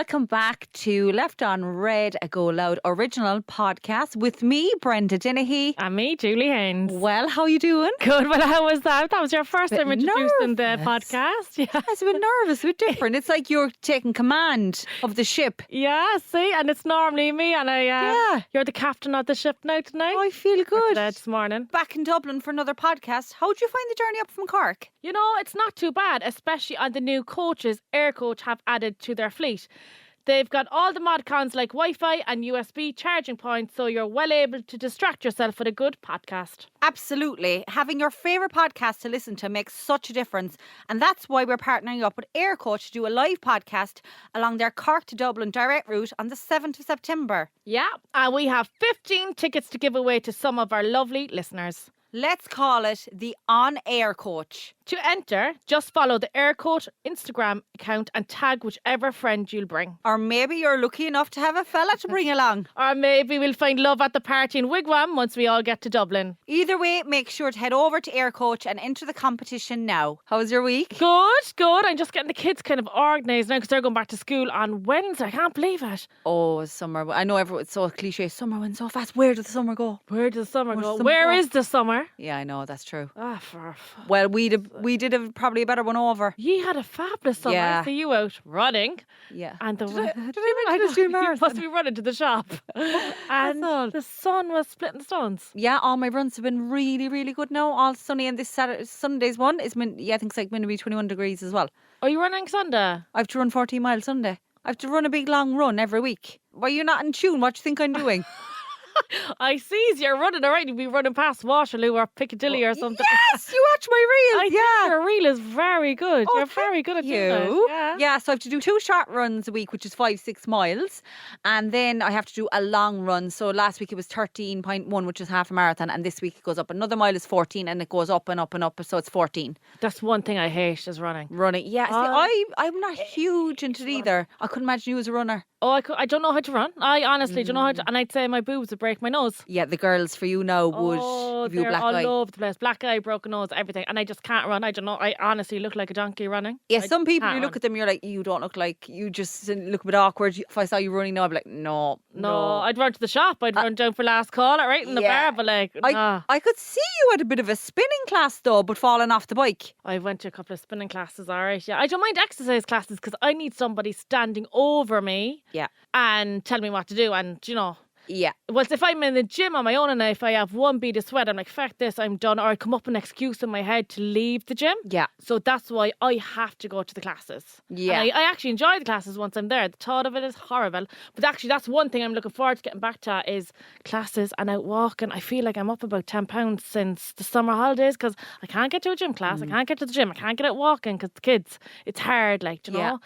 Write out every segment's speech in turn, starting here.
Welcome back to Left on Red, a GoLoud original podcast with me, Brenda Dennehy. And me, Julie Haynes. Well, how you doing? Good. Well, how was that? That was your first time introducing the podcast. Yeah. It's a bit nervous, a bit different. It's like you're taking command of the ship. Yeah, see, and it's normally me, and you're the captain of the ship now tonight. Oh, I feel good. This morning. Back in Dublin for another podcast. How'd you find the journey up from Cork? You know, it's not too bad, especially on the new coaches Air Coach have added to their fleet. They've got all the mod cons like Wi-Fi and USB charging points, so you're well able to distract yourself with a good podcast. Absolutely. Having your favourite podcast to listen to makes such a difference. And that's why we're partnering up with Air Coach to do a live podcast along their Cork to Dublin direct route on the 7th of September. Yeah, and we have 15 tickets to give away to some of our lovely listeners. Let's call it the On Air Coach. To enter, just follow the Air Coach Instagram account and tag whichever friend you'll bring. Or maybe you're lucky enough to have a fella to bring along. Or maybe we'll find love at the party in Wigwam once we all get to Dublin. Either way, make sure to head over to Air Coach and enter the competition now. How was your week? Good. I'm just getting the kids kind of organised now because they're going back to school on Wednesday. I can't believe it. Oh, summer. I know it's so cliche. Summer went so fast. Where did the summer go? Where does the summer go? Where is the summer? Yeah, I know. That's true. Well, we did have probably a better one over. You had a fabulous summer. Yeah. I see you out running. Yeah. And Did I just do a marathon? You must be running to the shop. And the sun was splitting the stones. Yeah, all my runs have been really, really good now. All sunny, and this Sunday's one is I think it's like going to be 21 degrees as well. Are you running Sunday? I have to run 14 miles Sunday. I have to run a big long run every week. Why, you're not in tune? What do you think I'm doing? I see you're running alright. You'll be running past Waterloo or Piccadilly or something. Yes, you watch my reel. Think your reel is very good. You're very good at doing that. Yeah, so I have to do 2 short runs a week, which is 5-6 miles. And then I have to do a long run. So last week it was 13.1, which is half a marathon. And this week it goes up. Another mile is 14 and it goes up and up and up. So it's 14. That's one thing I hate is running. Yeah, see, I'm not huge into it either. I couldn't imagine you as a runner. Oh, I don't know how to run. I honestly don't know how to. And I'd say my boobs would break my nose. Yeah, the girls for you now would give you a black eye. All over the place. Black eye, broken nose, everything. And I just can't run. I don't know. I honestly look like a donkey running. Yeah, some people, you look at them, you're like, you don't look like, you just look a bit awkward. If I saw you running now, I'd be like, no. I'd run to the shop. I'd run down for last call, right in the bar. But I could see you at a bit of a spinning class though, but falling off the bike. I went to a couple of spinning classes, all right. Yeah, I don't mind exercise classes because I need somebody standing over me. Yeah. And tell me what to do. And, Yeah. Well, if I'm in the gym on my own and if I have one bead of sweat, I'm like, fuck this, I'm done. Or I come up with an excuse in my head to leave the gym. Yeah. So that's why I have to go to the classes. Yeah. And I actually enjoy the classes once I'm there. The thought of it is horrible. But actually, that's one thing I'm looking forward to getting back to is classes and out walking. I feel like I'm up about 10 pounds since the summer holidays because I can't get to a gym class. I can't get to the gym. I can't get out walking because the kids, it's hard, like, you know.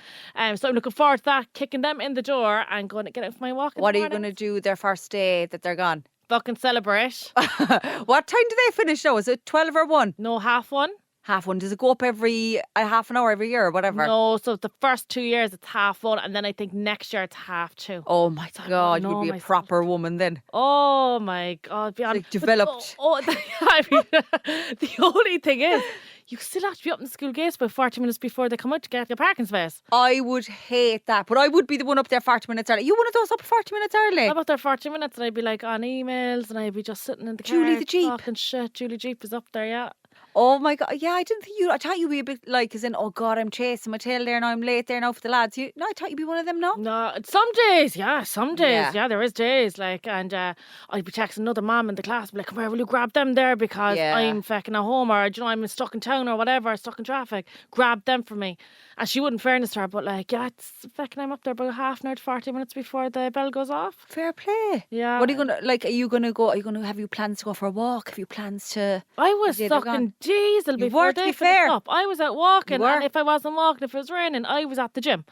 So I'm looking forward to that, kicking them in the door and going to get out for my walk. What are you going to do their first day that they're gone? Fucking celebrate. What time do they finish now? Is it 12 or 1? No, half 1. Half 1. Does it go up every half an hour every year or whatever? No, so the first 2 years it's half 1 and then I think next year it's half 2. Oh my God, you'd be a proper woman then. Oh my God. Like developed. I mean, the only thing is, you still have to be up in the school gates about 40 minutes before they come out to get your parking space. I would hate that, but I would be the one up there 40 minutes early. You one of those up 40 minutes early? I'm up there 40 minutes and I'd be like on emails and I'd be just sitting in the car. Julie the Jeep. Talking shit. Julie Jeep is up there, yeah. Oh my God. Yeah, I didn't think I thought you'd be a bit like, as in, oh God, I'm chasing my tail there now, I'm late there now for the lads. No, I thought you'd be one of them, no? No, some days. Yeah, there is days. Like, and I'd be texting another mum in the class, be like, come here, will you grab them there because I'm fucking at home or, I'm stuck in town or whatever, stuck in traffic. Grab them for me. And she wouldn't fairness to her, but like, it's fucking, I'm up there about half an hour to 40 minutes before the bell goes off. Fair play. Yeah. What are you going to, like, are you going to have you plans to go for a walk? Have you plans to... I was sucking diesel before they finished up. I was out walking, and if I wasn't walking, if it was raining, I was at the gym.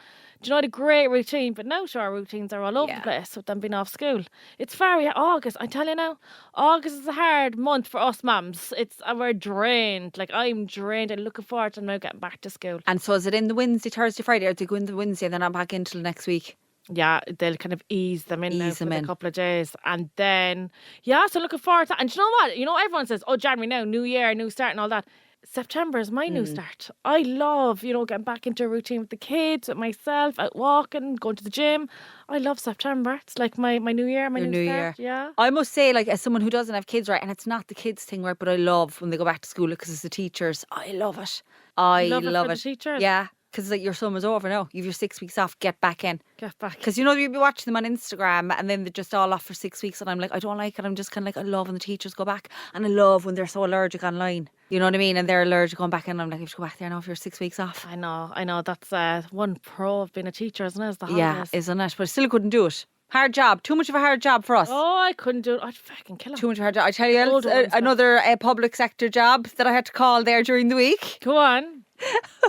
Do you know, I had a great routine, but now sure, our routines are all over the place with them being off school. It's very August, I tell you now, August is a hard month for us mums. We're drained. Like, I'm drained and looking forward to now getting back to school. And so is it in the Wednesday, Thursday, Friday, or do they go in the Wednesday and then I'm back in till next week? Yeah, they'll kind of ease them in now for a couple of days. And then, so looking forward to that. And do you know what? You know, everyone says, oh, January now, new year, new start and all that. September is my new start. I love, getting back into a routine with the kids, with myself, out walking, going to the gym. I love September. It's like my new year, my new start. Yeah. I must say, like, as someone who doesn't have kids, right, and it's not the kids thing, right, but I love when they go back to school because it's the teachers. I love it. I love it. For it. The teachers. Yeah. Because like your summer's over now. You've your 6 weeks off. Get back in. Get back. Because you'll be watching them on Instagram and then they're just all off for 6 weeks and I'm like, I don't like it. I'm just kind of like, I love when the teachers go back and I love when they're so allergic online. You know what I mean? And they're allergic going back in. I'm like, you have to go back there now for your 6 weeks off. I know. That's one pro of being a teacher, isn't it? Is the holidays. Yeah, isn't it? But I still couldn't do it. Hard job. Too much of a hard job for us. Oh, I couldn't do it. I'd fucking kill him. Too much of a hard job. I tell you, another public sector job that I had to call there during the week. Go on.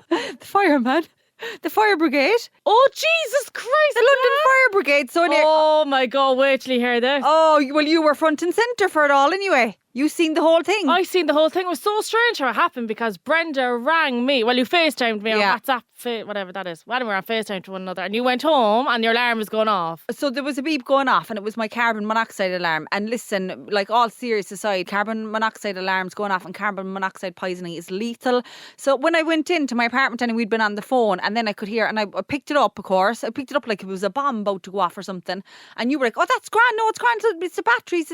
The fireman. The fire brigade. Oh, Jesus Christ. The London Fire Brigade. So oh, my God. Wait till you hear this. Oh, well, you were front and centre for it all anyway. You seen the whole thing. I seen the whole thing. It was so strange how it happened because Brenda rang me. Well, you FaceTimed me on WhatsApp, whatever that is. When we were on FaceTime to one another. And you went home and your alarm was going off. So there was a beep going off and it was my carbon monoxide alarm. And listen, like all serious aside, carbon monoxide alarms going off and carbon monoxide poisoning is lethal. So when I went into my apartment and we'd been on the phone and then I could hear, and I picked it up, of course. I picked it up like it was a bomb about to go off or something. And you were like, oh, that's grand. No, it's grand. It's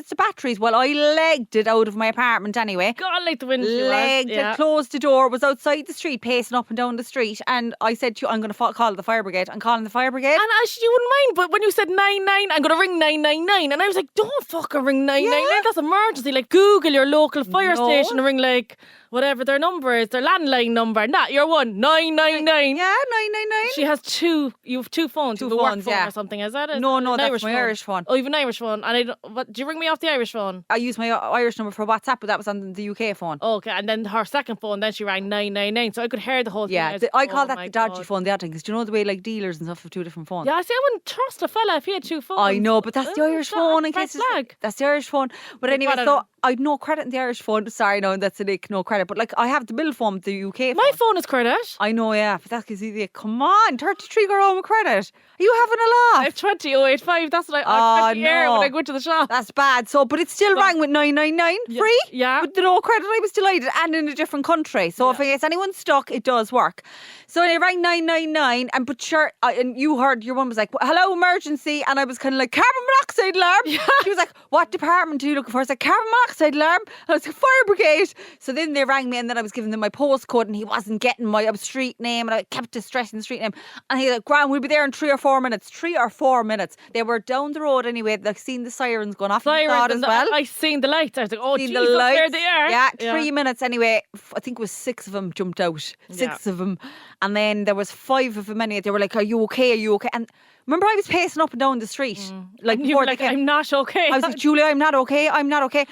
the batteries. Well, I legged it out of my apartment anyway. God, like the wind. Legged it, closed the door, was outside the street, pacing up and down the street. And I said to you, I'm going to call the fire brigade. I'm calling the fire brigade. And you wouldn't mind, but when you said 999, I'm going to ring 999. And I was like, don't fucking ring 999. That's emergency. Like, Google your local fire station and ring, like, whatever their number is, their landline number. Not your one, 999. Yeah, 999. She has you have two phones. You have a work phone or something, is that it? No, that's my Irish phone. Oh, you have an Irish phone. And do you ring me off the Irish phone? I use my Irish number for WhatsApp, but that was on the UK phone. Okay, and then her second phone, then she rang 999, so I could hear the whole thing. Yeah, I call that the dodgy phone, the other thing, because do you know the way like dealers and stuff have two different phones? Yeah, I wouldn't trust a fella if he had two phones. I know, but that's the Irish phone in case that's the Irish phone. But anyway, so I'd no credit in the Irish phone. Sorry, no, that's a nick, no credit. But like I have the bill phone, the UK phone. My phone is credit. I know, yeah, but that's because come on, 33 euro with credit. Are you having a laugh? I have 20,085. That's what I when I go to the shop. That's bad. So, but it still rang with 999 free. Yeah. With the no credit, I was delighted, and in a different country. So if it's anyone stuck, it does work. So it rang 999, and but sure, and you heard your one was like, "Hello, emergency," and I was kind of like, "Carbon monoxide alarm." Yeah. She was like, "What department are you looking for?" I was like, "Carbon monoxide alarm." And I was like, "Fire brigade." So then they rang me, and then I was giving them my postcode, and he wasn't getting my street name, and I kept stressing the street name. And he was like, "Graham, we'll be there in 3 or 4 minutes." 3 or 4 minutes. They were down the road anyway. They've seen the sirens going off. Sirens as well. I seen the lights. I was like, "Oh, seen Jesus, the lights. There they are." Yeah, 3 minutes anyway. I think it was 6 of them jumped out. 6 of them, and then there was 5 of them. Anyway, they were like, "Are you okay? Are you okay?" And remember, I was pacing up and down the street, like you were like, "I'm not okay." I was like, "Julia, I'm not okay. I'm not okay."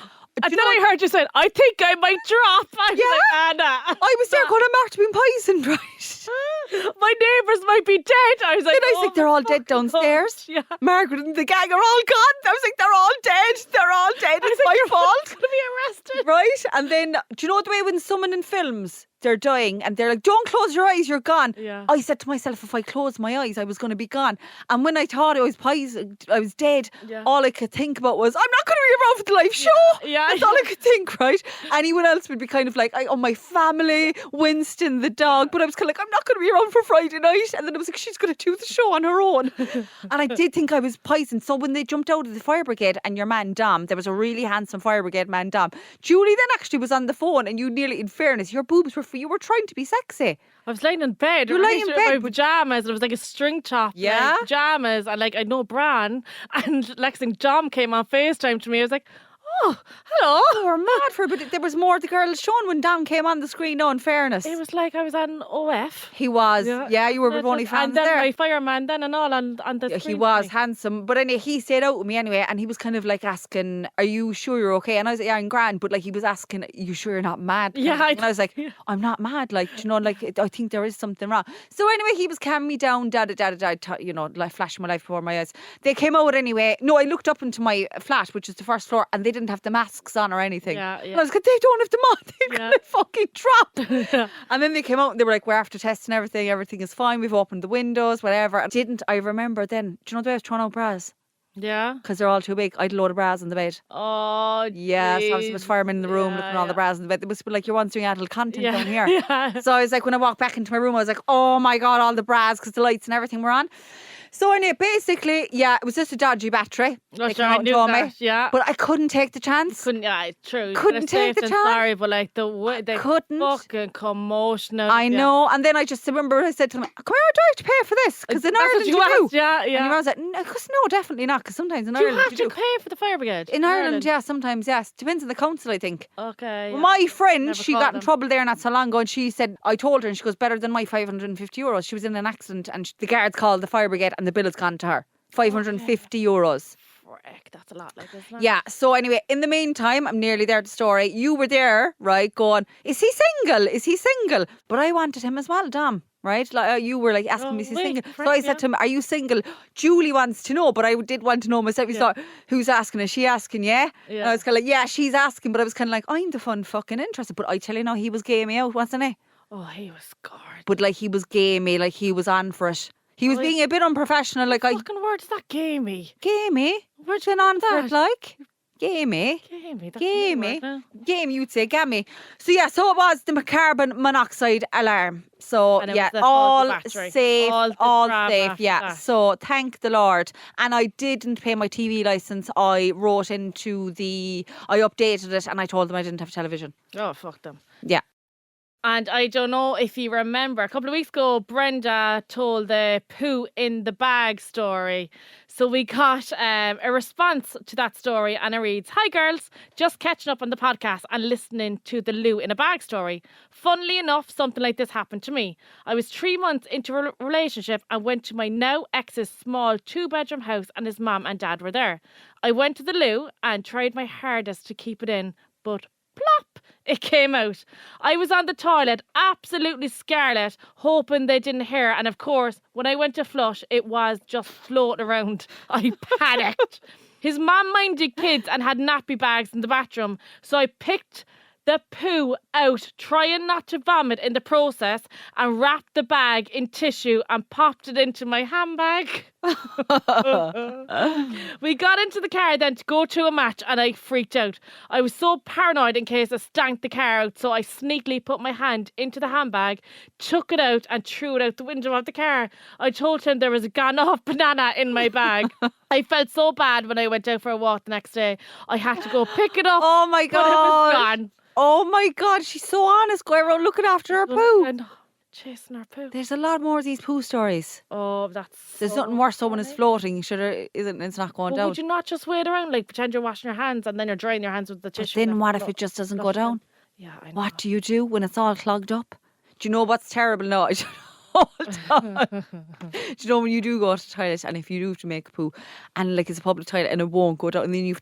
And then I heard you say, "I think I might drop." I was like, Anna. I was there going, "I might have been poisoned, right?" My neighbours might be dead. I was like, then I was like, "They're all dead downstairs." Yeah. Margaret and the gang are all gone. I was like, "They're all dead. They're all dead. It's my fault." Going to be arrested, right? And then, do you know the way when someone in films, they're dying and they're like, "Don't close your eyes, you're gone." Yeah. I said to myself, if I closed my eyes, I was going to be gone. And when I thought I was poisoned, I was dead, all I could think about was, I'm not going to be around for the live show. Yeah. That's all I could think, right? Anyone else would be kind of like, my family, Winston, the dog. But I was kind of like, I'm not going to be around for Friday night. And then I was like, she's going to do the show on her own. And I did think I was poisoned. So when they jumped out of the fire brigade and your man Dom, there was a really handsome fire brigade man Dom. Julie then actually was on the phone and you nearly, in fairness, your boobs were free. You were trying to be sexy. I was laying in bed. You were laying in bed. My pajamas. And it was like a string top. Yeah. Like, pajamas. And like, I'd no bran. And next thing, Dom came on FaceTime to me. I was like, "Oh, hello." You were mad for it, but there was more the girls shown when Dom came on the screen, no, in fairness. It was like I was on OF. He was. Yeah, you were with only fans and then there. my fireman then and all on the screen. He was handsome. But anyway, he stayed out with me anyway, and he was kind of like asking, "Are you sure you're okay?" And I was like, "Yeah, I'm grand." But like he was asking, "Are you sure you're not mad?" Yeah. And I was like, "I'm not mad. Like, you know, like I think there is something wrong." So anyway, he was calming me down, you know, like flashing my life before my eyes. They came out anyway. No, I looked up into my flat, which is the first floor, and they didn't have the masks on or anything. Yeah. And I was like, "They don't have them on. They're gonna fucking drop." And then they came out and they were like, "We're after testing everything. Everything is fine. We've opened the windows, whatever." I remember then, do you know the way I was throwing out bras? Yeah. Because they're all too big. I had a load of bras in the bed. Oh, yeah. So obviously there was firemen in the room looking at all the bras in the bed. They must be like, you're once doing adult content down here. So I was like, when I walked back into my room, I was like, oh my God, all the bras, because the lights and everything were on. So anyway, basically, yeah, it was just a dodgy battery. Well, sure, I knew that, yeah. But I couldn't take the chance. True. Couldn't take the chance. Sorry, but like the way they couldn't. fucking commotion. I know. And then I just remember I said to them, come here, do I have to pay for this? Because in Ireland you do. Yeah. And I was like, no, definitely not. Because sometimes in Ireland you have to pay for the fire brigade. In Ireland, yeah, sometimes, yes. Depends on the council, I think. Okay. Well, my friend, she got in trouble there not so long ago, and she said, I told her, and she goes, better than my €550. She was in an accident, and the guards called the fire brigade, and the bill has gone to her. €550. Frick, that's a lot, like, isn't it? Yeah, so anyway, in the meantime, I'm nearly there at the story. You were there, right, going, is he single? Is he single? But I wanted him as well, Dom, right? Like, you were like asking me, is he single? So I said to him, are you single? Julie wants to know, but I did want to know myself. He thought, who's asking? Is she asking, yeah? And I was kind of like, yeah, she's asking, but I was kind of like, I'm the fun fucking interested. But I tell you now, he was gamey out, wasn't he? Oh, he was gorgeous. But like, he was gamey, like he was on for it. He was being a bit unprofessional, like what fucking word is that, gamey? Gamey? Where'd you on for it, like? Gamey. Gamey. Gamey, you'd say, gammy. So yeah, so it was the carbon monoxide alarm. So yeah, all safe, all safe. Yeah. So thank the Lord. And I didn't pay my TV license. I wrote into I updated it, and I told them I didn't have television. Oh, fuck them. Yeah. And I don't know if you remember, a couple of weeks ago, Brenda told the poo in the bag story. So we got a response to that story, and it reads, hi girls, just catching up on the podcast and listening to the loo in a bag story. Funnily enough, something like this happened to me. I was 3 months into a relationship and went to my now ex's small 2-bedroom house, and his mum and dad were there. I went to the loo and tried my hardest to keep it in, but plop, it came out. I was on the toilet, absolutely scarlet, hoping they didn't hear. And of course, when I went to flush, it was just floating around. I panicked. His mum minded kids and had nappy bags in the bathroom. So I picked the poo out, trying not to vomit in the process, and wrapped the bag in tissue and popped it into my handbag. We got into the car then to go to a match, and I freaked out. I was so paranoid in case I stank the car out, so I sneakily put my hand into the handbag, took it out and threw it out the window of the car. I told him there was a gone-off banana in my bag. I felt so bad when I went out for a walk the next day. I had to go pick it up. Oh my God. But it was gone. Oh my God, she's so honest, going around looking after her poo. And chasing her poo. There's a lot more of these poo stories. Oh, there's nothing worse so when it's floating, it's not going down. Would you not just wait around, like pretend you're washing your hands and then you're drying your hands with the tissue? But then what if it just doesn't go down? Yeah, I know. What do you do when it's all clogged up? Do you know what's terrible now? I don't know. Do you know when you do go to the toilet, and if you do have to make a poo, and like it's a public toilet and it won't go down, and then you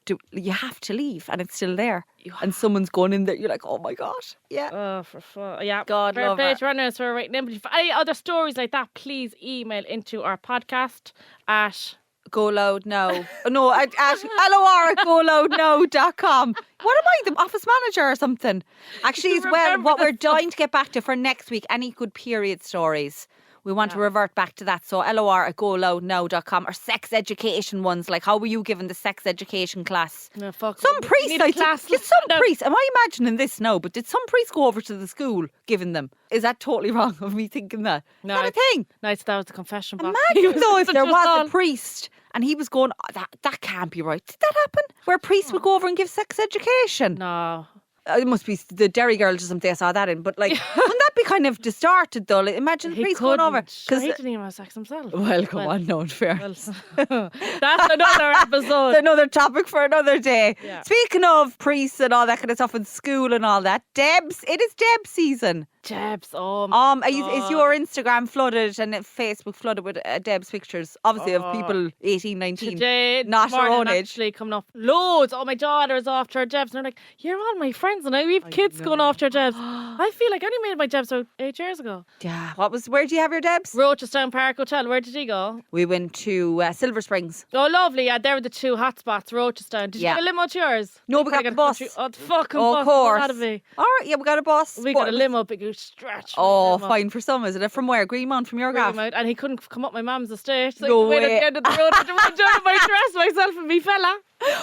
have to leave and it's still there, and someone's going in there, you're like, oh my God, yeah. Oh, for fun. Yeah. God love her. Runners for right now. For any other stories like that, please email into our podcast at GoLoud now. No, at lor@goloudnow.com. What am I, the office manager or something? Actually, as well, what we're dying to get back to for next week, any good period stories. We want to revert back to that. So lor@goloudnow.com, or sex education ones. Like, how were you given the sex education class? No, fuck. Some priest, priest. Am I imagining this now? But did some priest go over to the school giving them? Is that totally wrong of me thinking that? No, is that a thing? No, that was the confession box. Imagine though if there was a priest and he was going, that can't be right. Did that happen? Where a priest would go over and give sex education? No. It must be the Derry Girls or something I saw that in. But like, wouldn't that be kind of distorted though? Like, imagine the priest going over. Because he didn't even have sex himself. Well, come on, no, fairness. That's another episode. Another topic for another day. Yeah. Speaking of priests and all that kind of stuff in school and all that, Debs, it is Debs season. Debs, is your Instagram flooded and Facebook flooded with Debs pictures? Obviously of people 18, 19. Today, not your own age. Actually coming up loads. Oh, my daughter's off to her Debs. And they're like, you're all my friends and I have kids going off to her Debs. I feel like I only made my Debs about 8 years ago. Yeah. Where did you have your Debs? Rochestown Park Hotel. Where did you go? We went to Silver Springs. Oh, lovely. Yeah, they were the 2 hotspots, Rochestown. Did you get a limo to yours? No, we got the bus. Oh, the fucking bus. Of course. That'd be. All right, yeah, we got a bus. We got a limo, big stretch. Oh, fine for some, is it? From where? Greenmount, from your gaff? And he couldn't come up my mum's estate. So No I waited way. at the end of the road to run down my dress, myself and me fella.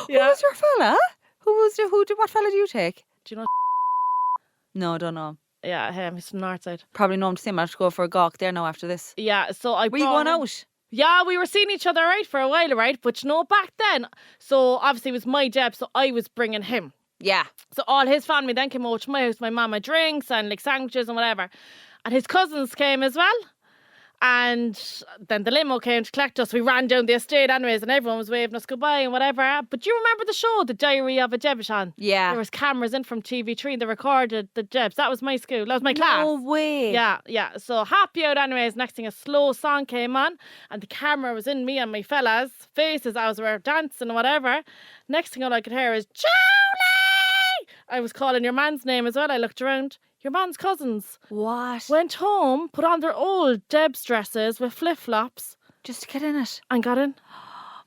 Who was your fella? What fella do you take? Do you know? No, I don't know. Yeah, him. He's from the north side. Probably know him to see him. I have to go for a gawk there now after this. Yeah, so Were you going out? Yeah, we were seeing each other, right, for a while, right? But you know, back then, so obviously it was my Deb, so I was bringing him. Yeah. So all his family then came over to my house, my mum had drinks and like sandwiches and whatever. And his cousins came as well. And then the limo came to collect us. We ran down the estate anyways and everyone was waving us goodbye and whatever. But do you remember the show, The Diary of a Debbitan? Yeah. There was cameras in from TV3 and they recorded the Debs. That was my school. That was my class. No way. Yeah. So happy out anyways. Next thing a slow song came on and the camera was in me and my fellas' faces as we were dancing and whatever. Next thing all I could hear is, Julie! I was calling your man's name as well. I looked around. Your man's cousins. What? Went home, put on their old Debs dresses with flip-flops. Just to get in it. And got in.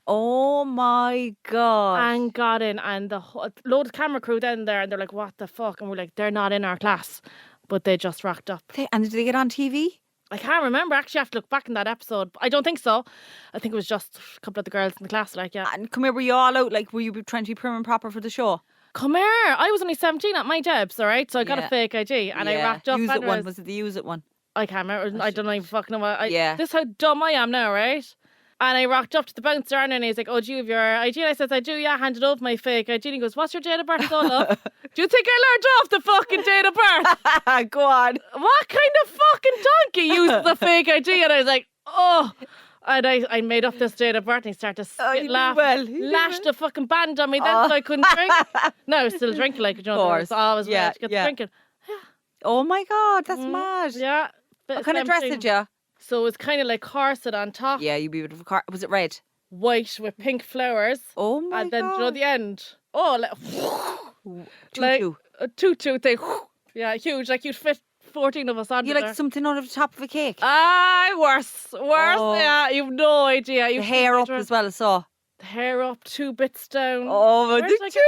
Oh my God. And got in. And the load of camera crew then there. And they're like, what the fuck? And we're like, they're not in our class. But they just rocked up. And did they get on TV? I can't remember. Actually, I have to look back in that episode. I don't think so. I think it was just a couple of the girls in the class. Like, yeah. And come here, were you all out? Like, were you trying to be prim and proper for the show? Come here. I was only 17 at my Debs, all right? So I got a fake ID and I rocked up. Use it one. Was it the use it one? I can't remember. I don't even fucking know what. Yeah. This is how dumb I am now, right? And I rocked up to the bouncer and he's like, oh, do you have your ID? And I said, I do, yeah. Handed over my fake ID. And he goes, what's your date of birth, love? Do you think I learned off the fucking date of birth? Go on. What kind of fucking donkey uses a fake ID? And I was like, oh. And I made up this date of birth and he started to laugh. Lashed the fucking band on me then so I couldn't drink. No, I was still drinking like, you know, I was always ready to get drinking. Oh my God, that's mad. Yeah. What kind of dress did you? So it was kind of like corset on top. Yeah, you'd be with a was it red? White with pink flowers. Oh my God. And then, you know, the end. Oh, Tutu. A tutu thing. Yeah, huge. Like you'd fit 14 of us on. You like something out of the top of a cake? Worse. Oh. Yeah, you've no idea. The hair up as well, so. The hair up, 2 bits down. Oh, the 2 bits down.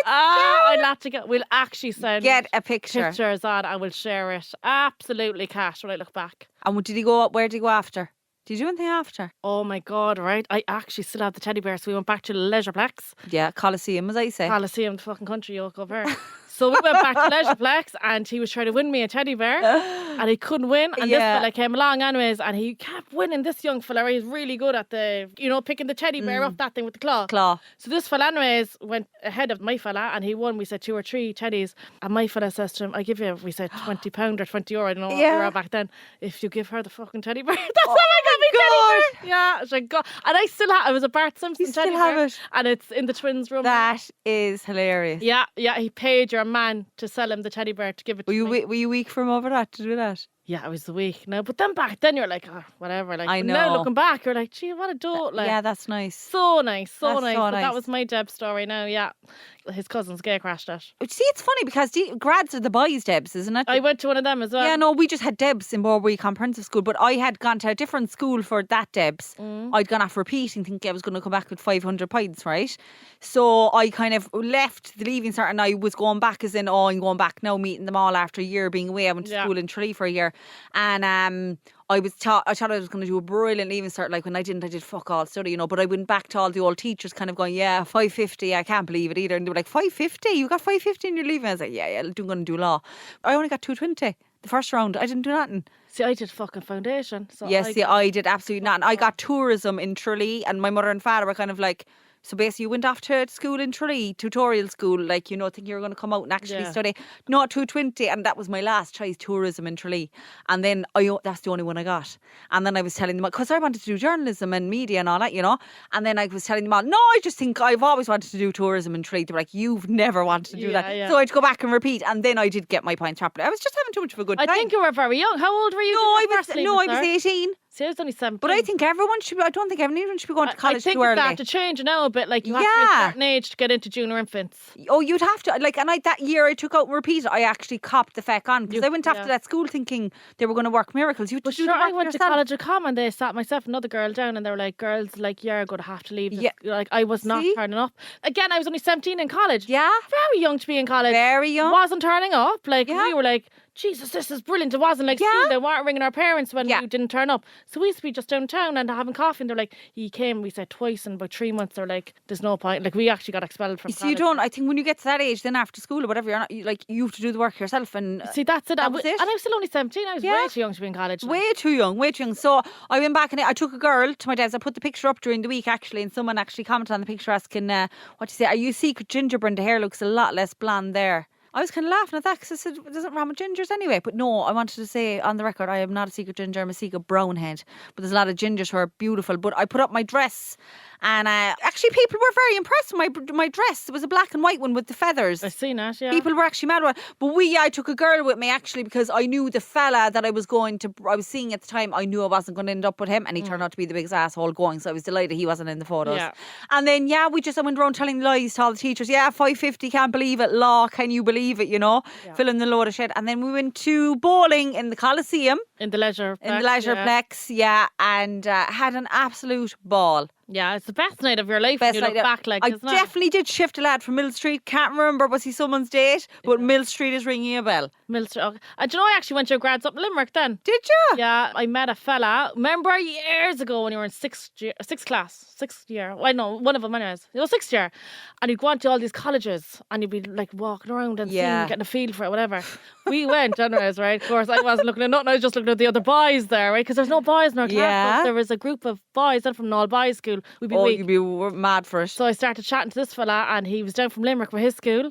I'll have to get. We'll actually send get a pictures on and we'll share it. Absolutely cash when I look back. And did he go up? Where did he go after? Did you do anything after? Oh my God, right? I actually still have the teddy bear, so we went back to the Leisureplex. Yeah, Coliseum, as I say. Coliseum, the fucking country yoke over here. So we went back to Leisureplex and he was trying to win me a teddy bear and he couldn't win. And this fella came along anyways and he kept winning. This young fella, he's really good at picking the teddy bear up that thing with the claw. So this fella anyways went ahead of my fella and he won, we said 2 or 3 teddies. And my fella says to him, I give you, we said £20 or €20, I don't know what we were back then, if you give her the fucking teddy bear. That's how I got me teddy bear. Yeah, so God. And I still have, it was a Bart Simpson teddy bear. It. And it's in the twins' room. That is hilarious. Yeah, he paid your man to sell him the teddy bear to give it to me. Were you weak from over that to do that? Yeah, I was the week. No, but then back then you're like, oh, whatever. Like, I know. Now looking back, you're like, gee, what a dolt. Like, yeah, that's nice. So nice, so nice. So nice. That was my Deb story now, yeah. His cousin's gay crashed it. See, it's funny because grads are the boys' Debs, isn't it? I went to one of them as well. Yeah, no, we just had Debs in Borbury Comprehensive School, but I had gone to a different school for that Debs. I'd gone off repeating, thinking I was going to come back with 500 points, right? So I kind of left the leaving cert and I was going back as in, I'm going back now, meeting them all after a year being away. I went to school in Tralee for a year. And I thought I was going to do a brilliant leaving cert. Like when I did fuck all study, but I went back to all the old teachers kind of going, yeah, 550, I can't believe it either. And they were like, 550? You got 550 and you're leaving? I was like, yeah, I'm going to do law. I only got 220 the first round. I didn't do nothing. See, I did fucking foundation. So I did absolutely nothing. I got tourism in Tralee and my mother and father were kind of like, so basically you went off to school in Tralee, tutorial school, like, thinking you were going to come out and actually study. Not 220, and that was my last choice, tourism in Tralee. And then that's the only one I got. And then I was telling them, because I wanted to do journalism and media and all that, And then I was telling them all, no, I just think I've always wanted to do tourism in Tralee. They were like, you've never wanted to do that. Yeah. So I had to go back and repeat, and then I did get my points properly. I was just having too much of a good time. I think you were very young. How old were you? I was 18. See, I was only 17. But I think everyone should be, I don't think everyone should be going to college too early. I think it's starting to change now a bit. Like, you have to be a certain age to get into junior infants. Oh, you'd have to. Like, and that year I took out and repeated, I actually copped the feck on. Because I went after that school thinking they were going to work miracles. You But sure, I went to College of Common. They sat myself and another girl down and they were like, girls, like, you're going to have to leave. This. Like, I was not turning up. Again, I was only 17 in college. Yeah. Very young to be in college. Very young. Wasn't turning up. Like, we were like, Jesus, this is brilliant. It wasn't like school. They weren't ringing our parents when we didn't turn up. So we used to be just downtown and having coffee. And they're like, you came, we said twice in about 3 months. They're like, there's no point. Like, we actually got expelled from college. You don't, I think when you get to that age, then after school or whatever, you're not, you have to do the work yourself. And see, that's it. And I was still only 17. I was way too young to be in college. Way too young. So I went back and I took a girl to my dad's. I put the picture up during the week actually, and someone actually commented on the picture asking, what do you say, are you secret ginger? Brenda, hair looks a lot less blonde there. I was kind of laughing at that because I said, it doesn't rhyme with gingers anyway. But no, I wanted to say on the record, I am not a secret ginger, I'm a secret brown head. But there's a lot of gingers who are beautiful. But I put up my dress and actually people were very impressed with my dress. It was a black and white one with the feathers. I seen that, yeah. People were actually mad about it. But I took a girl with me actually because I knew the fella that I was seeing at the time, I knew I wasn't going to end up with him. And he turned out to be the biggest asshole going. So I was delighted he wasn't in the photos. Yeah. And then, I went around telling lies to all the teachers. 550, can't believe it. Law, can you believe it, filling the load of shit. And then we went to bowling in the Coliseum. In the Leisure Plex. In the Leisureplex, and had an absolute ball. Yeah, it's the best night of your life when you look back. Like, I definitely did shift a lad from Mill Street. Can't remember, was he someone's date? But Mill Street is ringing a bell. Mill Street. Okay. And do you know, I actually went to a grads up in Limerick then. Did you? Yeah, I met a fella. Remember years ago when you were in sixth year? Well, no, one of them anyways. Sixth year. And you'd go on to all these colleges and you'd be like walking around and seeing, getting a feel for it, whatever. We went, anyways, right? Of course, I wasn't looking at nothing. I was just looking at the other boys there, right? Because there's no boys in our class. But there was a group of boys then from an all-boys school. You'd be mad for it. So I started chatting to this fella and he was down from Limerick for his school.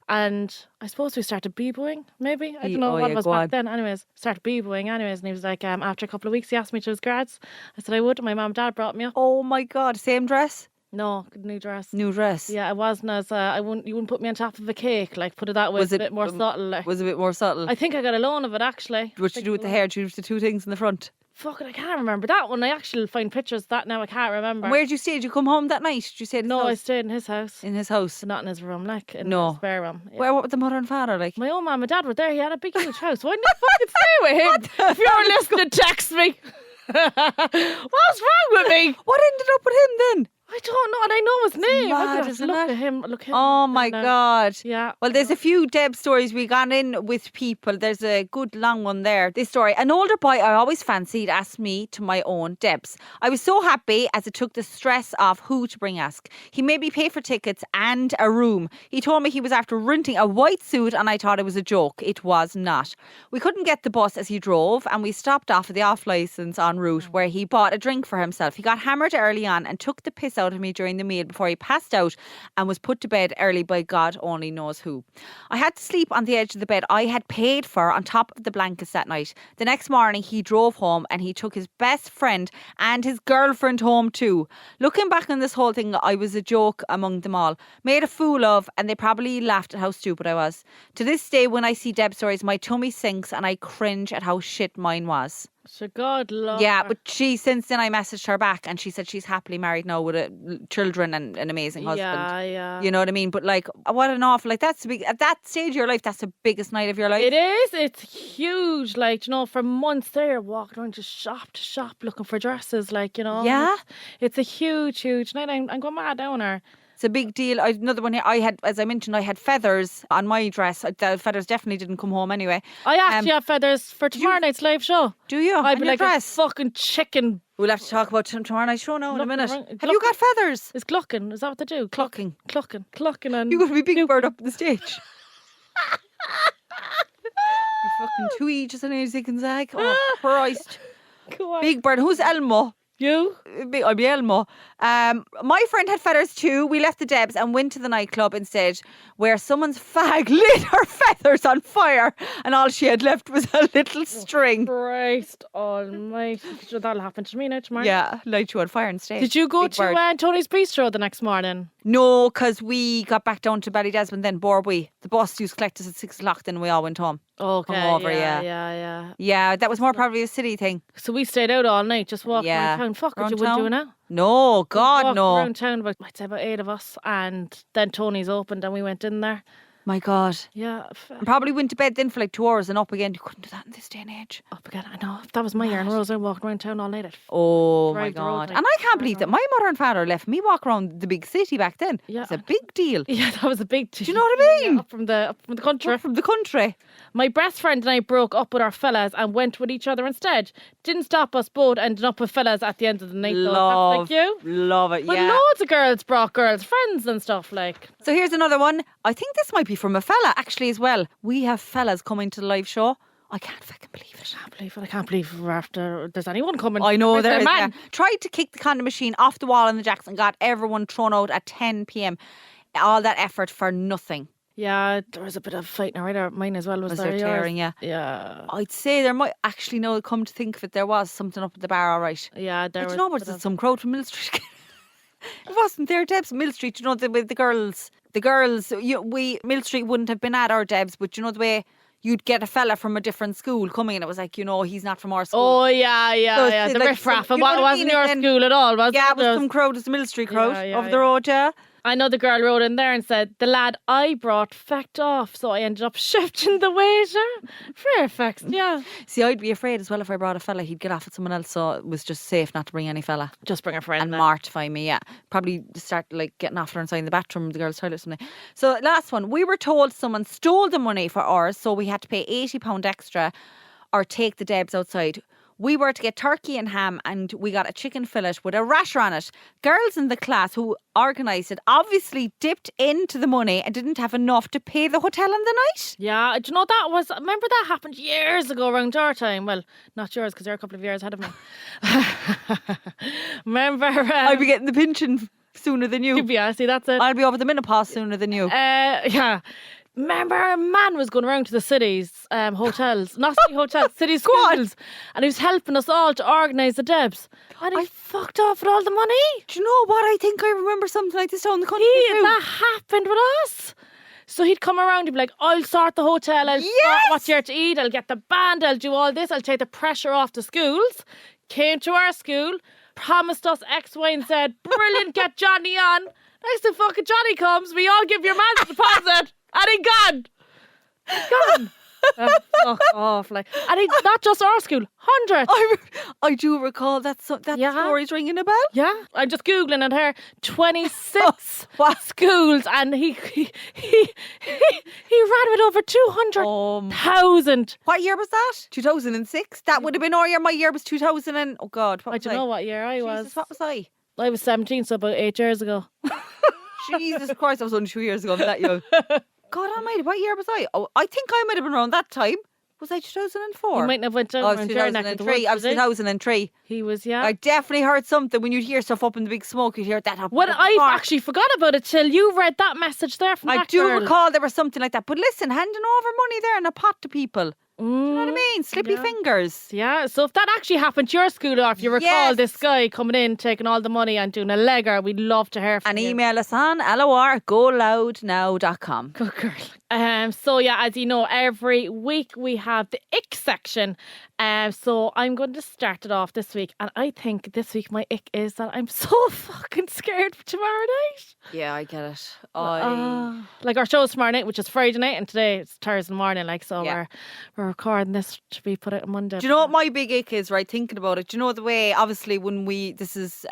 And I suppose we started b-boying, maybe. I don't know what it was back then. Anyways, started b-boying anyways. And he was like, after a couple of weeks, he asked me to his grads. I said I would. And my mum and dad brought me up. Oh my God, same dress? No, new dress. New dress. Yeah, it wasn't as you wouldn't put me on top of a cake, like put it that way. Was it a bit more subtle? Like. Was it a bit more subtle? I think I got a loan of it actually. What did you do with the hair? Did you do the two things in the front? Fuck it, I can't remember that one. I actually find pictures of that now. I can't remember. And where did you stay? Did you come home that night? Did you stay? No, I stayed in his house. In his house, but not in his room, like in his spare room. Yeah. What were the mother and father like? My own mum and dad were there. He had a big huge house. Why didn't you fucking stay with him? If you're listening, text me. What's wrong with me? What ended up with him then? I don't know, and I know his name. Mad, isn't look it? at him. Oh my God. Yeah. Well, there's a few Debs stories we got in with people. There's a good long one there. This story. An older boy I always fancied asked me to my own Debs. I was so happy as it took the stress off who to bring ask. He made me pay for tickets and a room. He told me he was after renting a white suit and I thought it was a joke. It was not. We couldn't get the bus as he drove and we stopped off at the off licence en route where he bought a drink for himself. He got hammered early on and took the piss out of me during the meal before he passed out and was put to bed early by God only knows who. I had to sleep on the edge of the bed I had paid for on top of the blankets that night. The next morning he drove home and he took his best friend and his girlfriend home too. Looking back on this whole thing, I was a joke among them all. Made a fool of, and they probably laughed at how stupid I was. To this day when I see Deb stories, my tummy sinks and I cringe at how shit mine was. So God love Yeah, her. but since then I messaged her back and she said she's happily married now with children and an amazing husband. Yeah. You know what I mean? But like, what an awful, like that's big, at that stage of your life, that's the biggest night of your life. It is. It's huge. Like, for months there, walking around just shop to shop looking for dresses. Like, Yeah. It's a huge night. I'm going mad down her. It's a big deal. Another one here. I had, as I mentioned, I had feathers on my dress. The feathers definitely didn't come home anyway. I actually have feathers for tomorrow night's live show. Do you? I'd be like dress? a fucking chicken. We'll have to talk about tomorrow night's show now in a minute. Have you got feathers? It's clucking. Is that what they do? Clucking. And You're going to be Big Bird up on the stage. You're fucking twee just an easy can zag. Oh, Christ. Go on. Big Bird. Who's Elmo? You? I'll be Elmo. My friend had feathers too. We left the Debs and went to the nightclub instead, where someone's fag lit her feathers on fire, and all she had left was a little string. Christ almighty! That'll happen to me now tomorrow. Yeah, light you on fire instead. Did you go to Tony's Bistro the next morning? No, because we got back down to Ballydesmond then, Borby. The bus used to collect us at 6 o'clock, then we all went home. Okay. Hungover, yeah. Yeah, that was more probably a city thing. So we stayed out all night, just walking around town. Fuck it, you wouldn't do it now? No, God, no. Around town, I'd say about 8 of us, and then Tony's opened and we went in there. My God. Yeah. And probably went to bed then for like 2 hours and up again. You couldn't do that in this day and age. Up again, I know. That was my year in Rose. I walked around town all night. Oh my God. And I can't believe that my mother and father left me walk around the big city back then. Yeah. It's a big deal. Yeah, that was a big deal. Do you know what I mean? Yeah, up from the country. Up from the country. My best friend and I broke up with our fellas and went with each other instead. Didn't stop us, both ended up with fellas at the end of the night. Love, like you. Love it, But yeah. loads of girls brought girls, friends and stuff like. So here's another one. I think this might be from a fella actually as well. We have fellas coming to the live show. I can't fucking believe it. I can't believe we're after there's anyone coming. I know there is. Man. Yeah. Tried to kick the condom machine off the wall in the Jacks and got everyone thrown out at 10 p.m. All that effort for nothing. Yeah, there was a bit of fighting around mine as well. Was there tearing? Yeah. Yeah. I'd say there might actually, no, come to think of it, there was something up at the bar, all right. Yeah, there was. You know, was it some crowd from Mill Street? It wasn't there, Debs, Mill Street. You know, with the girls. The girls, Mill Street wouldn't have been at our Debs, but you know the way you'd get a fella from a different school coming and it was like, you know, he's not from our school. Oh, yeah. The like riffraff. It wasn't your school at all, was it? Yeah, it was some crowd, it's the Mill Street crowd of the road, yeah. I know the girl wrote in there and said, the lad I brought fecked off, so I ended up shifting the waiter. Fair effects, yeah. See, I'd be afraid as well if I brought a fella, he'd get off with someone else, so it was just safe not to bring any fella. Just bring a friend. And mortify me, yeah. Probably start like getting off her inside in the bathroom, the girls' toilet or something. So last one, we were told someone stole the money for ours, so we had to pay £80 extra or take the Debs outside. We were to get turkey and ham and we got a chicken fillet with a rasher on it. Girls in the class who organised it obviously dipped into the money and didn't have enough to pay the hotel in the night. Yeah, do you know remember that happened years ago around our time? Well, not yours because you're a couple of years ahead of me. Remember? I'll be getting the pension sooner than you. Yeah, see, that's it. I'll be over the menopause sooner than you. Yeah. Remember, a man was going around to the city's hotels, not city hotels, city schools, and he was helping us all to organise the Debs. And he fucked off with all the money. Do you know what? I think I remember something like this down the country too. That happened with us. So he'd come around, he'd be like, I'll sort the hotel, I'll sort what you're to eat, I'll get the band, I'll do all this, I'll take the pressure off the schools. Came to our school, promised us X, Y and Z, brilliant, get Johnny on. Next time fucking Johnny comes, we all give your man the deposit. And he gone. Fuck off, like, and he, not just our school, hundreds. I do recall that story's ringing a bell. Yeah, I'm just googling it here. 26 schools, and he ran with over 200,000. What year was that? 2006. That would have been our year. My year was 2000 and oh God, I don't know what year I was. Jesus, what was I? I was 17, so about 8 years ago. Jesus Christ, I was only 2 years ago. That young. God almighty, what year was I? Oh, I think I might have been around that time. Was I 2004? You might have went down around 2003. I was 2003. He was, yeah. I definitely heard something. When you'd hear stuff up in the big smoke, you'd hear that happen. Well, I've actually forgot about it till you read that message there from that girl. I do recall there was something like that. But listen, handing over money there in a pot to people. Do you know what I mean? Slippy fingers. Yeah, so if that actually happened to your school, or if you recall this guy coming in, taking all the money and doing a legger, we'd love to hear from you. And email us on lor@goloudnow.com. Good girl. So yeah, as you know, every week we have the ick section. So I'm going to start it off this week, and I think this week my ick is that I'm so fucking scared for tomorrow night. Yeah, I get it. Like our show's tomorrow night, which is Friday night, and today it's Thursday morning. Like, so we're recording this to be put out on Monday. Do you know what my big ick is? Right, thinking about it. Do you know the way? Obviously, when this is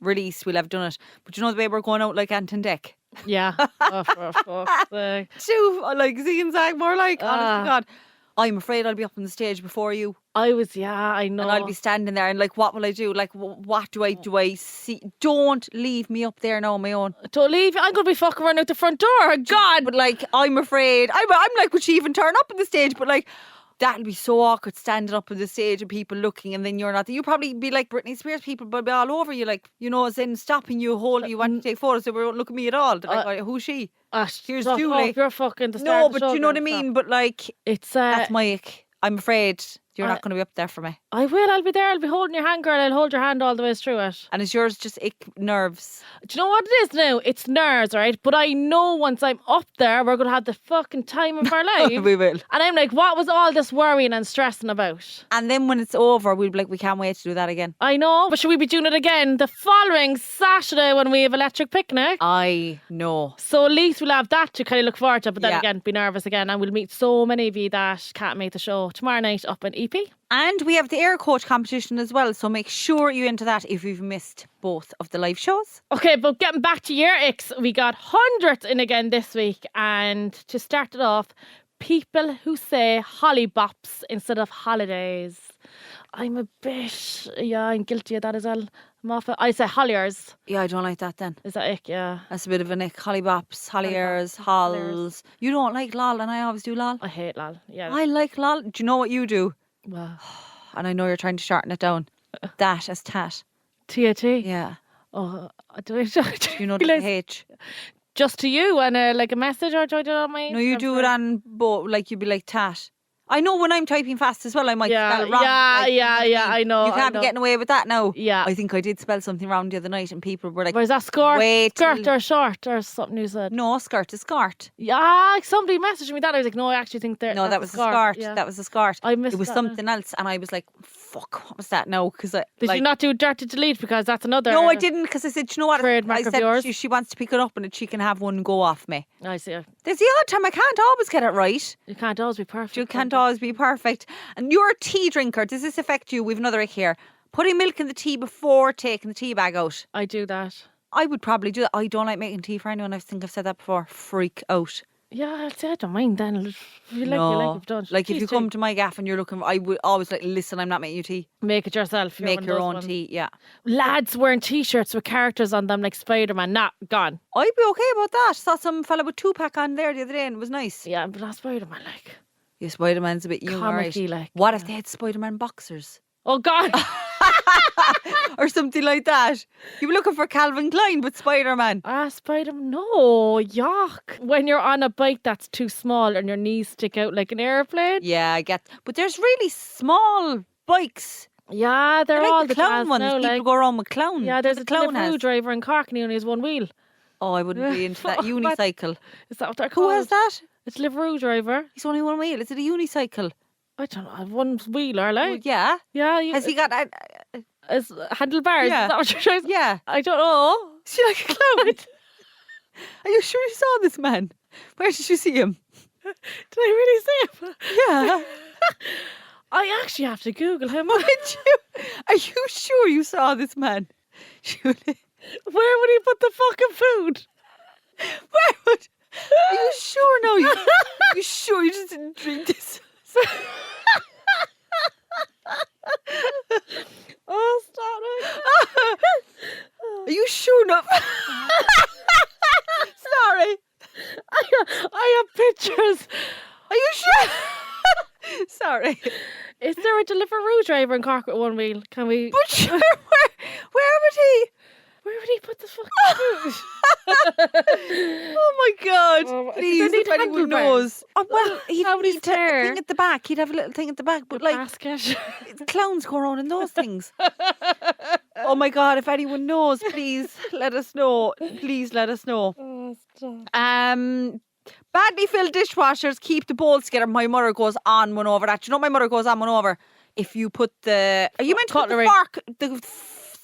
released, we'll have done it. But do you know the way we're going out like Ant and Dec? Yeah. Oh, for fuck's sake. Like zig and zag, more like. Honest to God. I'm afraid I'll be up on the stage before you. I know. And I'll be standing there and like, what will I do? Like, what do I see? Don't leave me up there now on my own. Don't leave. I'm going to be fucking running out the front door. God. But like, I'm afraid. I'm like, would she even turn up on the stage? But like, that'll be so awkward standing up on the stage and people looking and then you're not there. You'll probably be like Britney Spears, people will be all over you, like, you know, as in stopping you, holding you, want to take photos, they won't look at me at all. They're like, who's she? Here's Julie. You're fucking the No, but you know what I mean? But like, it's that's my ick. I'm afraid You're not going to be up there for me. I will. I'll be there. I'll be holding your hand, girl. I'll hold your hand all the way through it. And is yours just nerves? Do you know what it is now? It's nerves, right? But I know once I'm up there, we're going to have the fucking time of our life. We will. And I'm like, what was all this worrying and stressing about? And then when it's over, we'll be like, we can't wait to do that again. I know. But should we be doing it again the following Saturday when we have electric picnic? I know. So at least we'll have that to kind of look forward to. But then again, be nervous again. And we'll meet so many of you that can't make the show tomorrow night up in EP. And we have the air coach competition as well, so make sure you're into that if you've missed both of the live shows. Okay, but getting back to year X, we got hundreds in again this week. And to start it off, people who say hollybops instead of holidays. I'm I'm guilty of that as well. I say holliers. Yeah, I don't like that then. Is that ick? Yeah. That's a bit of an ick. Hollybops, holliers, halls. You don't like lol, and I always do lol. I hate lol, yeah. I like lol. Do you know what you do? Wow. And I know you're trying to shorten it down. That as tat. T-A-T? Yeah. Oh, do you know the H? Just to you and like a message, or do I do it on my... No, you do it on both, like you'd be like tat. I know when I'm typing fast as well, I might spell it wrong. I know. You can't be getting away with that now. Yeah. I think I did spell something wrong the other night and people were like... Where's that skirt? Skirt or short or something you said? No, skirt is skirt. Yeah, somebody messaged me that. I was like, no, I actually think that. No, that was a skirt. Yeah. That was a skirt. I missed it was something else and I was like, fuck, what was that now? Did you not do dirty delete because that's another... No, I didn't because I said, you know what? Trademark of yours. She wants to pick it up and she can have one go off me. I see. There's the odd time I can't always get it right. You can't always be perfect. You can't always be perfect. And you're a tea drinker. Does this affect you? We've another ick here. Putting milk in the tea before taking the tea bag out. I do that. I would probably do that. I don't like making tea for anyone. I think I've said that before. Freak out. Yeah, I'd say I don't mind then. If you like, you've done. Like if you come to my gaff and you're looking, I would always like, listen, I'm not making you tea. Make it yourself. Make your own tea, yeah. Lads wearing t-shirts with characters on them like Spider-Man. Nah, gone. I'd be okay about that. Saw some fella with 2-pack on there the other day and it was nice. Yeah, but not Spider-Man like. Yeah, Spider-Man's a bit young, right? Like. What if they had Spider-Man boxers? Oh, God. Or something like that. You were looking for Calvin Klein, but Spider-Man. Spider-Man. No, yuck. When you're on a bike that's too small and your knees stick out like an airplane. Yeah, I get. But there's really small bikes. Yeah, they're like all the clown ones. Now, People go around with clowns. Yeah, there's a Deliveroo driver in Cork and he only has one wheel. Oh, I wouldn't be into that unicycle. Is that what they're called? Who has that? A Deliveroo driver. He's only one wheel. Is it a unicycle? I don't know. One wheeler, like. Well, yeah. Yeah. Has he got... As handlebars? Yeah. Is that what you're trying to say? Yeah. I don't know. Is he like a clown? Are you sure you saw this man? Where did you see him? Did I really see him? Yeah. I actually have to Google him. Are you sure you saw this man? Julie? Where would he put the fucking food? Where would... Are you sure now? You sure you just didn't drink this? Oh, stop it. Are you sure enough? Sorry. I have pictures. Are you sure? Sorry. Is there a Deliveroo driver in Cork with one wheel? Can we... But sure, where would he? Where would he put the fucking food? Oh my God. Please, if anyone knows. Oh, well, he'd have a thing at the back. He'd have a little thing at the back. But like, basket. Clowns go around in those things. Oh my God, if anyone knows, please let us know. Please let us know. Oh, stop. Badly filled dishwashers keep the bowls together. My mother goes on one over that. Do you know what my mother goes on one over? If you put the... Are you meant to put the fork...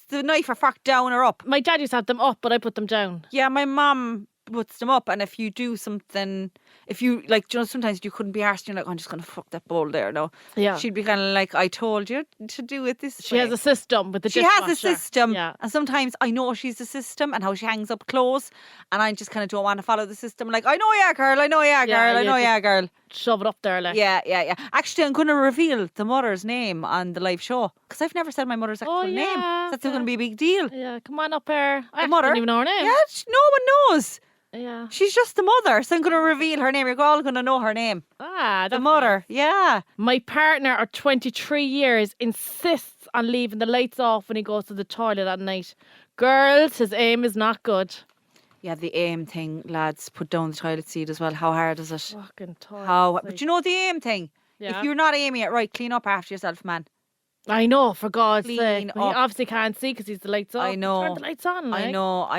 The knife or fork down or up? My dad used to have them up, but I put them down. Yeah, my mum puts them up, and if you do something, if you like, you know, sometimes you couldn't be arsed, you're like, oh, I'm just gonna fuck that bowl there now. Yeah, she'd be kind of like, I told you to do it this way. She has a system with the She dishwasher. has a system, yeah. And sometimes I know she's a system and how she hangs up clothes, and I just kind of don't want to follow the system. Like, I know ya, girl, I know ya, girl, I know ya, girl. Shove it up there, like. Yeah. Actually, I'm going to reveal the mother's name on the live show because I've never said my mother's actual name. That's going to be a big deal. Yeah, come on up here. The mother. I don't even know her name. Yeah, no one knows. Yeah. She's just the mother, so I'm going to reveal her name. You're all going to know her name. The mother. Nice. Yeah. My partner of 23 years insists on leaving the lights off when he goes to the toilet at night. Girls, his aim is not good. Yeah, the aim thing, lads, put down the toilet seat as well. How hard is it? Fucking toilet. But you know the aim thing? Yeah. If you're not aiming it right, clean up after yourself, man. I know, for God's Clean sake. He up. obviously can't see because he's the lights off. I know. Turn the lights on, like. I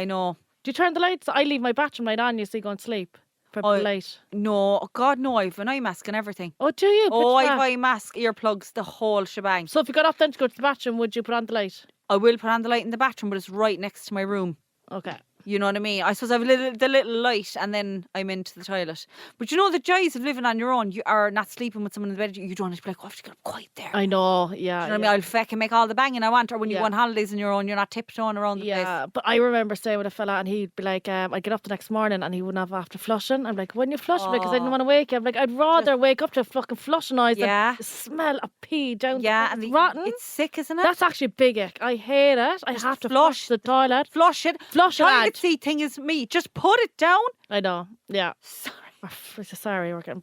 know. Do you turn the lights? I leave my bathroom light on, you see, go and sleep. Purple light. No, oh God, no, I've an eye mask and everything. Oh, do you? I've eye mask, earplugs, the whole shebang. So if you got up then to go to the bathroom, would you put on the light? I will put on the light in the bathroom, but it's right next to my room. Okay. You know what I mean? I suppose I have the little light and then I'm into the toilet. But you know the joys of living on your own. You are not sleeping with someone in the bed. You don't have to be like, I have to get up quiet there. I know, yeah. You know what I mean? I'll fucking make all the banging I want. Or when you go on holidays on your own, you're not tiptoeing around the place. Yeah, but I remember staying with a fella and he'd be like, I'd get up the next morning and he wouldn't have after flushing. I'm like, when you flush? Because I didn't want to wake you. I'm like, I'd rather wake up to a fucking flushing noise than the smell of pee down and it's rotten. It's sick, isn't it? That's actually a big ick. I hate it. I have to flush the toilet. Flush it. Flush it. Toilet seat thing is me. Just put it down. I know. Yeah. Sorry. We're getting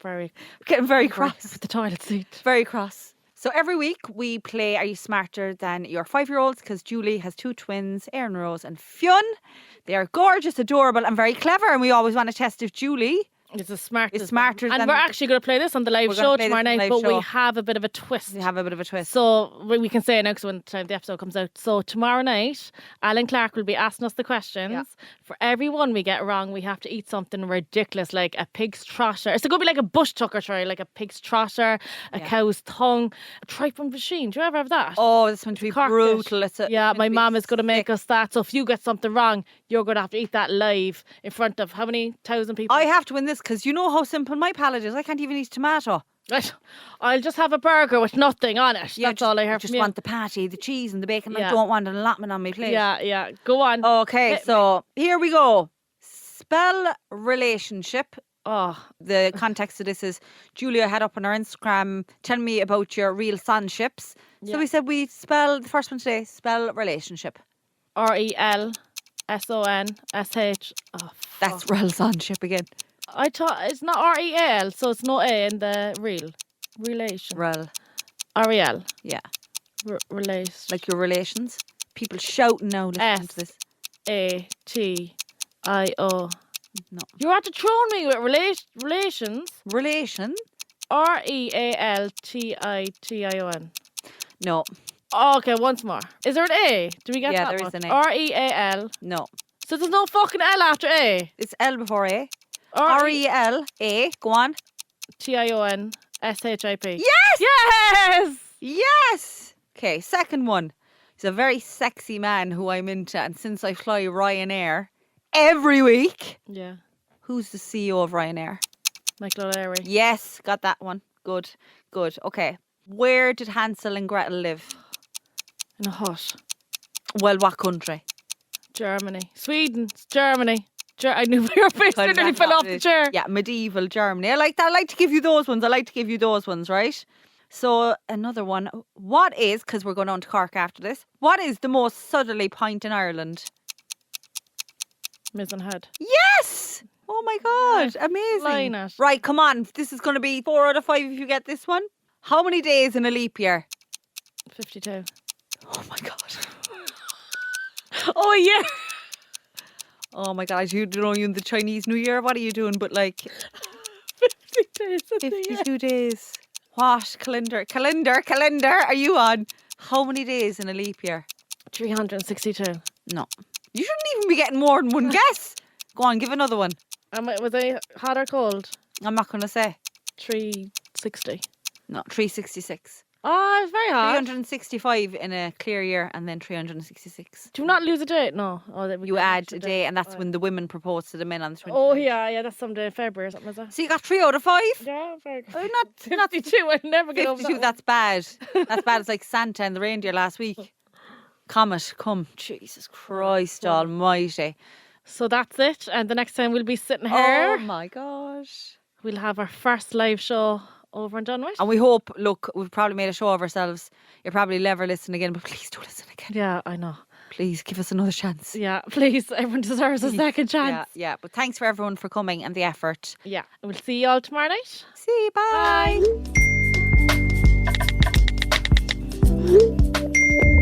very cross with the toilet seat. Very cross. So every week we play Are You Smarter Than Your 5-year-olds? Because Julie has 2 twins, Erin Rose and Fionn. They are gorgeous, adorable and very clever, and we always want to test if Julie It's the smartest. It's smarter and than... we're actually going to play this on the live show tomorrow night, but we have a bit of a twist. So we can say it now because when the time the episode comes out. So tomorrow night, Alan Clark will be asking us the questions. Yeah. For every one we get wrong, we have to eat something ridiculous, like a pig's trotter. It's going to be like a bush tucker try, like a pig's trotter, a cow's tongue, a tripe machine. Do you ever have that? Oh, it's meant to be brutal. My mum is going to make us that. So if you get something wrong, you're going to have to eat that live in front of how many thousand people? I have to win this because you know how simple my palate is. I can't even eat tomato. Right. I'll just have a burger with nothing on it. That's all I have. I just want the patty, the cheese and the bacon. I don't want an allotment on my plate. Yeah. Go on. Okay, so here we go. Spell relationship. Oh, the context of this is Julia had up on her Instagram telling me about your real sonships. So we said we spell the first one today. Spell relationship. RELSONSH. Oh, that's real sonship again. I thought it's not REL, so it's no A in the real relation. Rel. REL. Yeah. Relation. Like your relations. People shouting now listening to this. SATIO. No. You're at to throwing me with relations. Relation. REALTITION. No. Oh, okay, once more. Is there an A? Do we get that? Yeah, there is an A. REAL. No. So there's no fucking L after A. It's L before A. RELA. Go on. TIONSHIP. Yes! Yes! Okay, second one. He's a very sexy man who I'm into, and since I fly Ryanair every week. Yeah. Who's the CEO of Ryanair? Michael O'Leary. Yes, got that one. Good. Okay. Where did Hansel and Gretel live? In a hut. Well, what country? Germany. Sweden. Germany. I knew your face nearly fell off the chair. Yeah, medieval Germany. I like that. I like to give you those ones. Right? So another one. What is, because we're going on to Cork after this, what is the most southerly point in Ireland? Mizenhead. Yes! Oh my God, amazing. Right, come on. This is going to be 4 out of 5 if you get this one. How many days in a leap year? 52. Oh my God. Oh yeah. Oh my God, you know, you're in the Chinese New Year. What are you doing? But like 50 days. 52 days. What calendar are you on? How many days in a leap year? 362. No. You shouldn't even be getting more than one guess. Go on, give another one. Was I hot or cold? I'm not going to say. 360. No, 366. Oh, it's very hot. 365 in a clear year and then 366. Do you not lose a day? No. You add a day and that's when the women propose to the men on the 29th. Oh, yeah, that's someday in February or something like that. So you got 3 out of 5? Yeah, very good. Not 52, I'd never get over 52, that's bad. That's bad. It's like Santa and the reindeer last week. Comet, come. Jesus Christ almighty. So that's it. And the next time we'll be sitting here. Oh my gosh. We'll have our first live show over and done with. And we hope, look, we've probably made a show of ourselves. You'll probably never listen again, but please do listen again. Yeah, I know. Please give us another chance. Yeah, please. Everyone deserves a second chance. Yeah. But thanks for everyone for coming and the effort. Yeah. We'll see you all tomorrow night. See you. Bye. Bye.